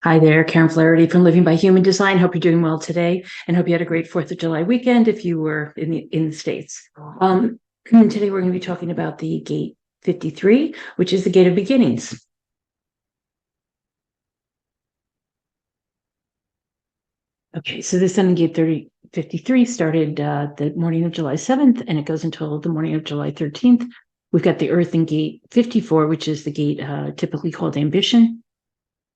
Hi there, Karen Flaherty from Living by Human Design. Hope you're doing well today, and hope you had a great 4th of July weekend if you were in the States. Today we're going to be talking about the gate 53, which is the gate of beginnings. Okay, so the Sun gate 53 started the morning of July 7th, and it goes until the morning of July 13th. We've got the Earth in gate 54, which is the gate typically called ambition.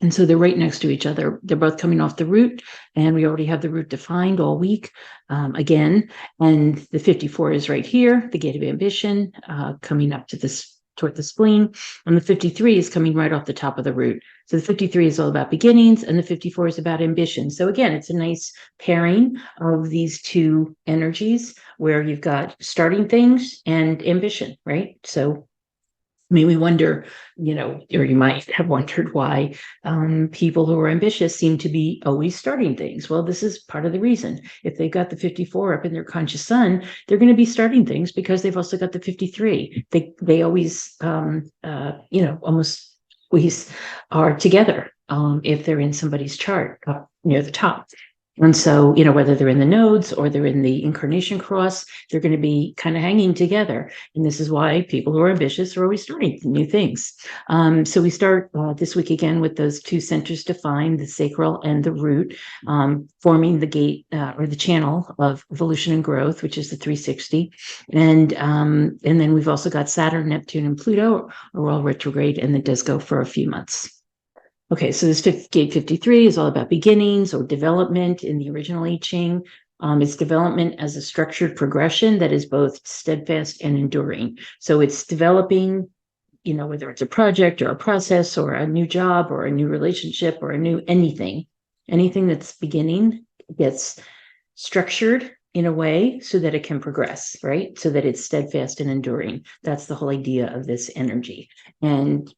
And so they're right next to each other. They're both coming off the root, and we already have the root defined all week again. And the 54 is right here, the gate of ambition, coming up to this toward the spleen. And the 53 is coming right off the top of the root. So the 53 is all about beginnings, and the 54 is about ambition. So again, it's a nice pairing of these two energies where you've got starting things and ambition, right? So we wonder, or you might have wondered why people who are ambitious seem to be always starting things. Well, this is part of the reason. If they've got the 54 up in their conscious sun, they're going to be starting things because they've also got the 53. They always, almost always are together if they're in somebody's chart up near the top. And so, whether they're in the nodes or they're in the incarnation cross, they're going to be kind of hanging together. And this is why people who are ambitious are always starting new things. So we start this week again with those two centers defined, the sacral and the root, forming the gate or the channel of evolution and growth, which is the 360. And then we've also got Saturn, Neptune, and Pluto are all retrograde, and it does go for a few months. Okay, so this gate 53 is all about beginnings or development in the original I Ching. It's development as a structured progression that is both steadfast and enduring. So it's developing, whether it's a project or a process or a new job or a new relationship or a new anything that's beginning gets structured in a way so that it can progress, right? So that it's steadfast and enduring. That's the whole idea of this energy. And,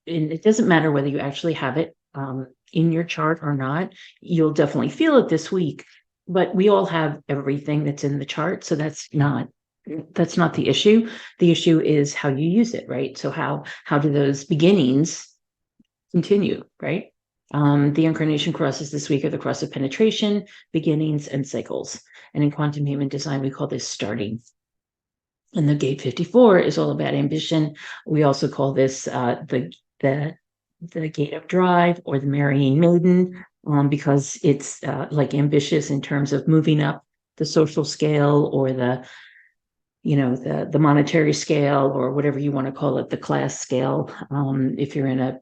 and it doesn't matter whether you actually have it in your chart or not. You'll definitely feel it this week, but we all have everything that's in the chart. So that's not the issue. The issue is how you use it, right? So how do those beginnings continue, right? The incarnation crosses this week are the cross of penetration, beginnings, and cycles. And in quantum human design, we call this starting. And the gate 54 is all about ambition. We also call this the gate of drive or the marrying maiden, because it's like ambitious in terms of moving up the social scale or the monetary scale or whatever you want to call it, the class scale. If you're in a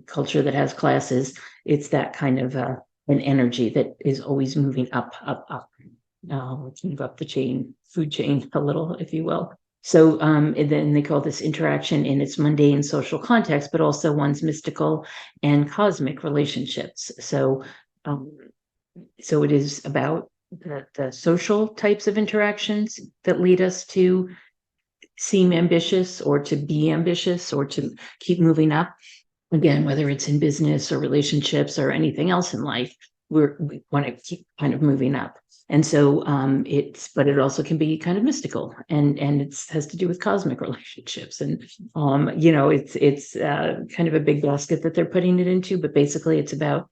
culture that has classes, it's that kind of an energy that is always moving up, move up the food chain a little, if you will. So and then they call this interaction in its mundane social context, but also one's mystical and cosmic relationships. So it is about the social types of interactions that lead us to seem ambitious or to be ambitious or to keep moving up. Again, whether it's in business or relationships or anything else in life, we want to keep kind of moving up. And so but it also can be kind of mystical and it has to do with cosmic relationships. And, it's kind of a big basket that they're putting it into, but basically it's about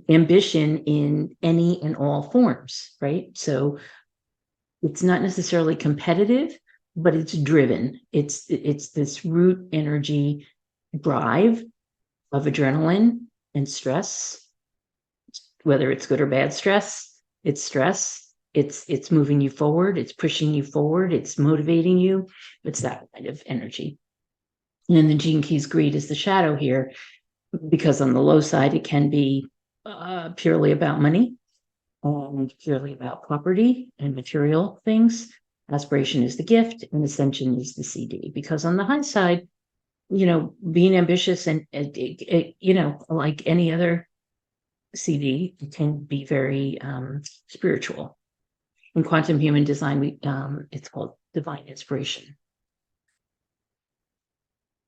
ambition in any and all forms, right? So it's not necessarily competitive, but it's driven. It's this root energy drive of adrenaline and stress, whether it's good or bad stress. It's stress. It's moving you forward. It's pushing you forward. It's motivating you. It's that kind of energy. And then the Gene Keys greed is the shadow here, because on the low side, it can be purely about money and purely about property and material things. Aspiration is the gift and ascension is the CD. Because on the high side, being ambitious and, like any other CD, can be very spiritual. In quantum human design, it's called divine inspiration.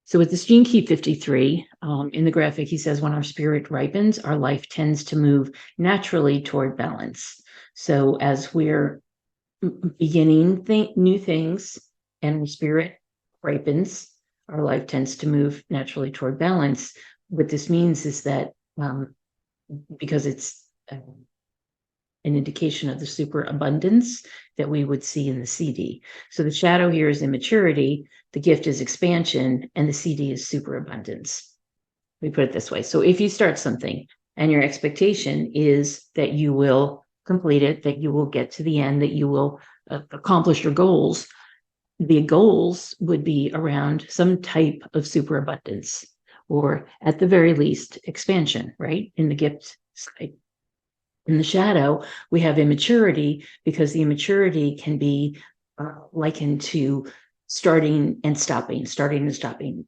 So with this Gene Key 53, in the graphic, he says, when our spirit ripens, our life tends to move naturally toward balance. So as we're beginning new things and our spirit ripens, our life tends to move naturally toward balance. What this means is that because it's an indication of the superabundance that we would see in the CD. So the shadow here is immaturity, the gift is expansion, and the CD is superabundance. We put it this way. So if you start something and your expectation is that you will complete it, that you will get to the end, that you will accomplish your goals, the goals would be around some type of superabundance, or at the very least, expansion, right? In the gift side. In the shadow, we have immaturity, because the immaturity can be likened to starting and stopping,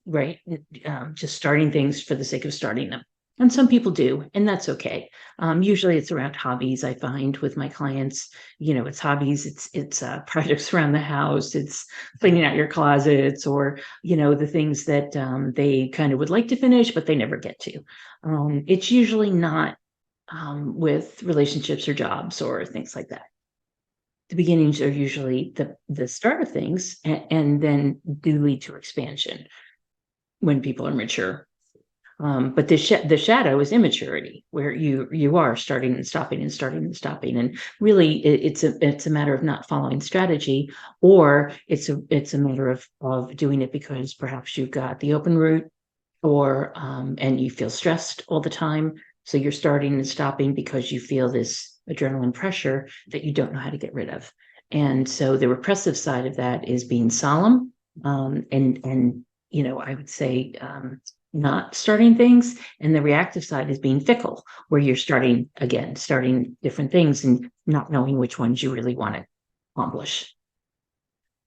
right? Just starting things for the sake of starting them. And some people do, and that's okay. Usually it's around hobbies. I find with my clients, it's hobbies, it's projects around the house, it's cleaning out your closets, or, the things that they kind of would like to finish, but they never get to. It's usually not with relationships or jobs or things like that. The beginnings are usually the start of things, and then do lead to expansion when people are mature. But the shadow is immaturity, where you are starting and stopping and starting and stopping, and really it's a matter of not following strategy, or it's a matter of doing it because perhaps you've got the open route, or and you feel stressed all the time. So you're starting and stopping because you feel this adrenaline pressure that you don't know how to get rid of. And so the repressive side of that is being solemn, and I would say not starting things. And the reactive side is being fickle, where you're starting different things and not knowing which ones you really want to accomplish.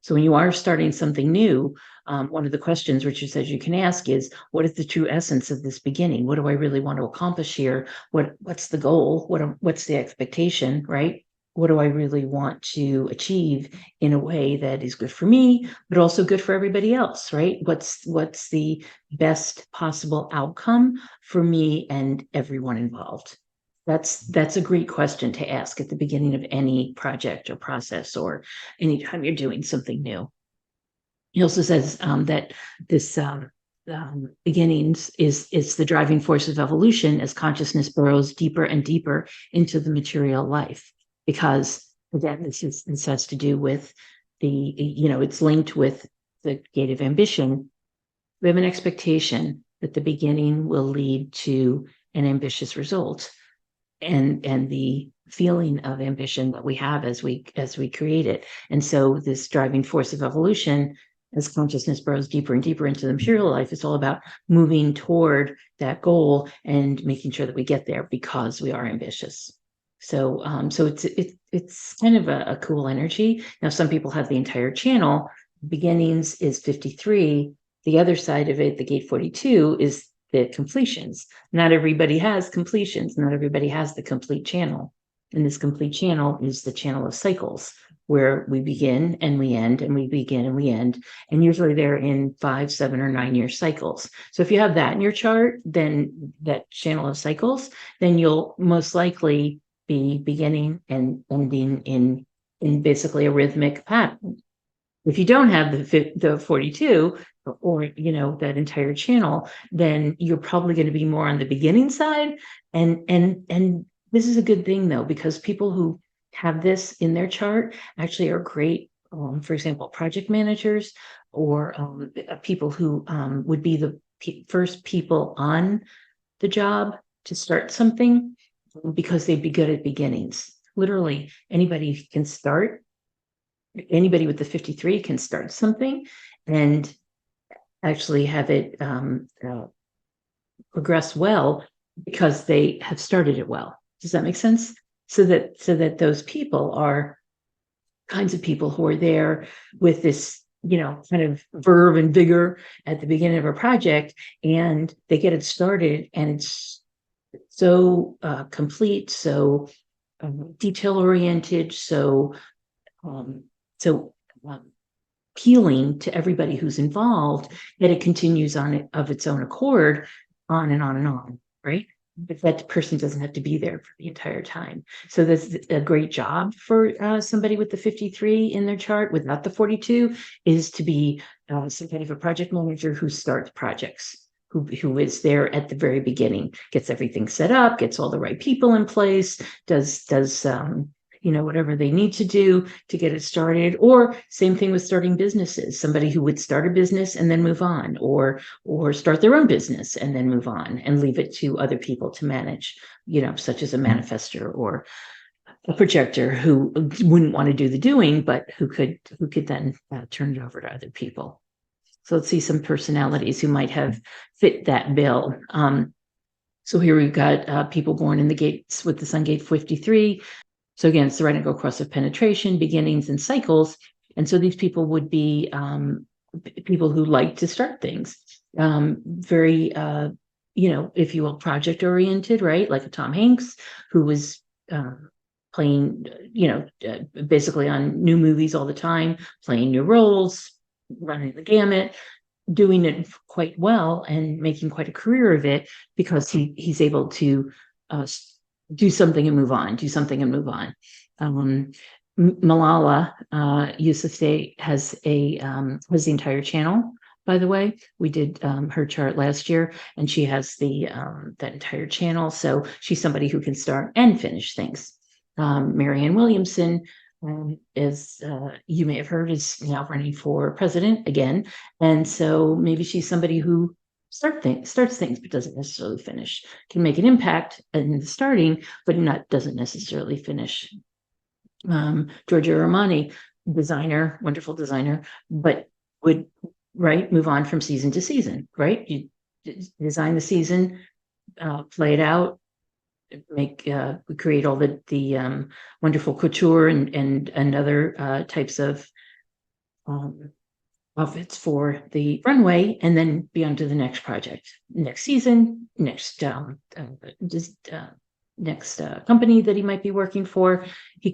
So when you are starting something new, one of the questions Richard says you can ask is, what is the true essence of this beginning? What do I really want to accomplish here? What's the goal? What's the expectation, right? What do I really want to achieve in a way that is good for me, but also good for everybody else, right? What's the best possible outcome for me and everyone involved? That's a great question to ask at the beginning of any project or process, or anytime you're doing something new. He also says that this beginnings is the driving force of evolution as consciousness burrows deeper and deeper into the material life. Because again, this has to do with it's linked with the gate of ambition. We have an expectation that the beginning will lead to an ambitious result, and the feeling of ambition that we have as we create it. And so this driving force of evolution, as consciousness burrows deeper and deeper into the material life, it's all about moving toward that goal and making sure that we get there because we are ambitious. So it's kind of a cool energy. Now, some people have the entire channel. Beginnings is 53. The other side of it, the gate 42, is the completions. Not everybody has completions. Not everybody has the complete channel. And this complete channel is the channel of cycles, where we begin and we end, and we begin and we end. And usually they're in 5, 7, or 9 year cycles. So if you have that in your chart, then that channel of cycles, then you'll most likely be beginning and ending in basically a rhythmic pattern. If you don't have the 42, or that entire channel, then you're probably going to be more on the beginning side. And this is a good thing, though, because people who have this in their chart actually are great, for example, project managers, or people who would be the first people on the job to start something, because they'd be good at beginnings. Literally anybody can start. Anybody with the 53 can start something and actually have it progress well, because they have started it well. Does that make sense? So that those people are kinds of people who are there with this, kind of verve and vigor at the beginning of a project, and they get it started, and it's so complete, so detail oriented, so appealing to everybody who's involved, that it continues on it of its own accord, on and on and on, right? But that person doesn't have to be there for the entire time. So that's a great job for somebody with the 53 in their chart without the 42, is to be some kind of a project manager who starts projects, who is there at the very beginning, gets everything set up, gets all the right people in place, does whatever they need to do to get it started. Or same thing with starting businesses, somebody who would start a business and then move on, or start their own business and then move on and leave it to other people to manage, such as a manifestor or a projector who wouldn't want to do the doing, but who could then turn it over to other people. So let's see some personalities who might have fit that bill. So here we've got people born in the gates with the sun gate 53. So again, it's the right angle cross of penetration, beginnings, and cycles. And so these people would be people who like to start things, very, if you will, project oriented, right? Like a Tom Hanks, who was playing, basically on new movies all the time, playing new roles, running the gamut, doing it quite well and making quite a career of it, because he's able to do something and move on, Malala Yousafzai has the entire channel. By the way, we did her chart last year, and she has that entire channel. So she's somebody who can start and finish things. Marianne Williamson, as you may have heard, is now running for president again. And so maybe she's somebody who starts things, but doesn't necessarily finish, can make an impact in the starting, but doesn't necessarily finish. Giorgio Armani, designer, wonderful designer, but would move on from season to season, right? You design the season, play it out, create all the wonderful couture and other types of outfits for the runway, and then be on to the next project, next season, next company that he might be working for. He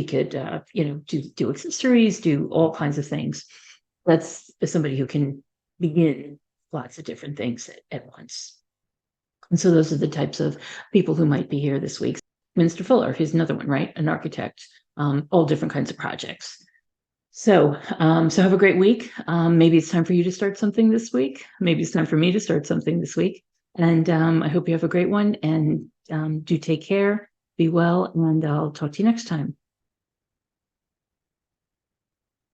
could do accessories, do all kinds of things. That's somebody who can begin lots of different things at once. And so those are the types of people who might be here this week. Minster Fuller, who's another one, right? An architect, all different kinds of projects. So have a great week. Maybe it's time for you to start something this week. Maybe it's time for me to start something this week. And I hope you have a great one, and do take care, be well, and I'll talk to you next time.